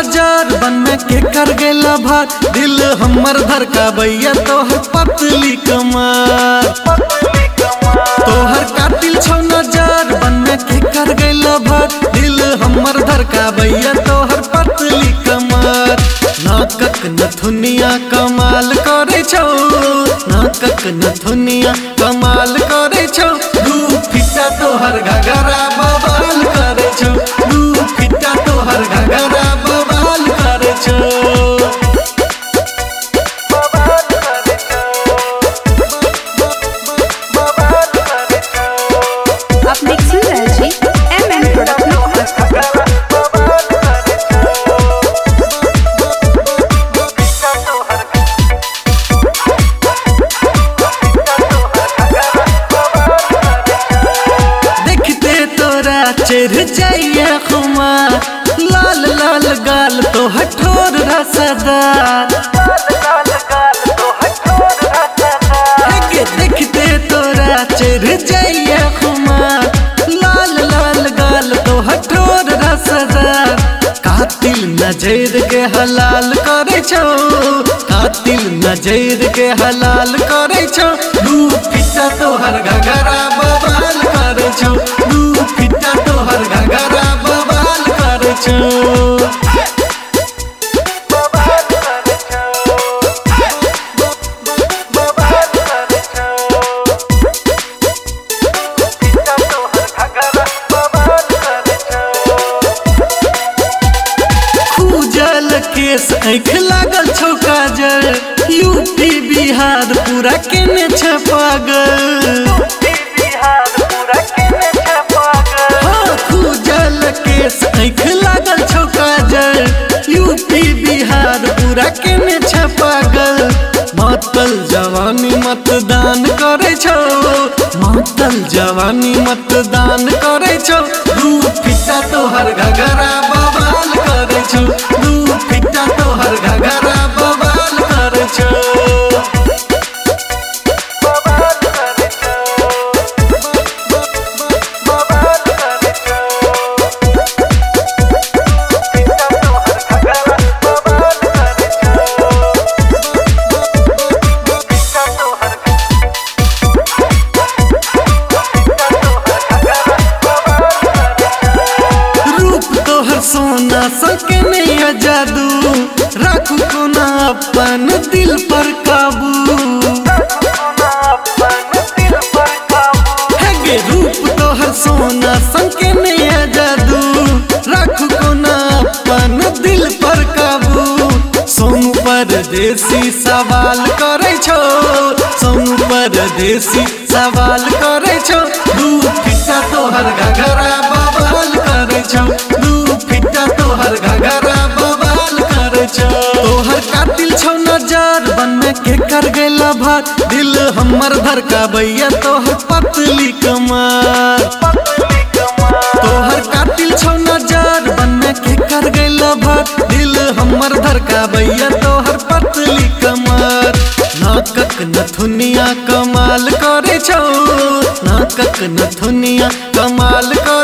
नजर बन में के कर गेला भार दिल हमर धर का बैया तोहर पतली कमर तोहर कातिल छौ नजर बन में के कर गेला भार दिल हमर धर का बैया तोहर पतली कमर नाकक नथुनिया कमाल करे छौ नाकक नथुनिया कमाल करे छौ दू फिटा तोहर घगरा बवाल करे छौ दू फिटा तोहर घगरा बवाल करे छौ। आप देख सुन रहे जी MM प्रोडक्शन चढ़ जाइए खुमा लाल लाल गाल तो हठोर रसदार देखते तोरा चढ़ जाइए खुमा लाल लाल गाल तो हठोर रसदार कातिल नजर के हलाल करे छौ कातिल नजर के हलाल करे छौ दू फिटा तोहर घगरा बवाल करे छौ दू फिटा तोहर घगरा बवाल करे छौ। केस आँख लागल छौ काजल यूपी बिहार पूरा केने छ पागल हाँ खूजल केस आँख लागल छौ काजल यूपी बिहार पूरा केने छ पागल मातल जवानी मतदान करे छौ मातल जवानी मतदान करे छौ दू फिटा तोहर घगरा बवाल करे छौ दू फिटा तोहर घगरा बवाल करे छौ। सोना सके नहीं जादू रखू को ना अपन दिल पर काबू है गे रूप तोहर सोना सके नहीं जादू रखू को ना अपन दिल पर काबू सोनू परदेसी सवाल करे छौ सोनू परदेसी सवाल करे छौ दू फिटा तोहर घगरा बवाल करे छौ दू फिटा तोहर घगरा बवाल करे छौ तोहर कातिल छौ नजर बन में के कर गेला भार दिल हमर धर का बैया तोहर पतली कमर तोहर कातिल छौ नजर बन में के कर गेला भार दिल हमर धर का बैया तोहर पतली कमर नाकक नथुनिया कमाल करे छौ नाकक नथुनिया कमाल करे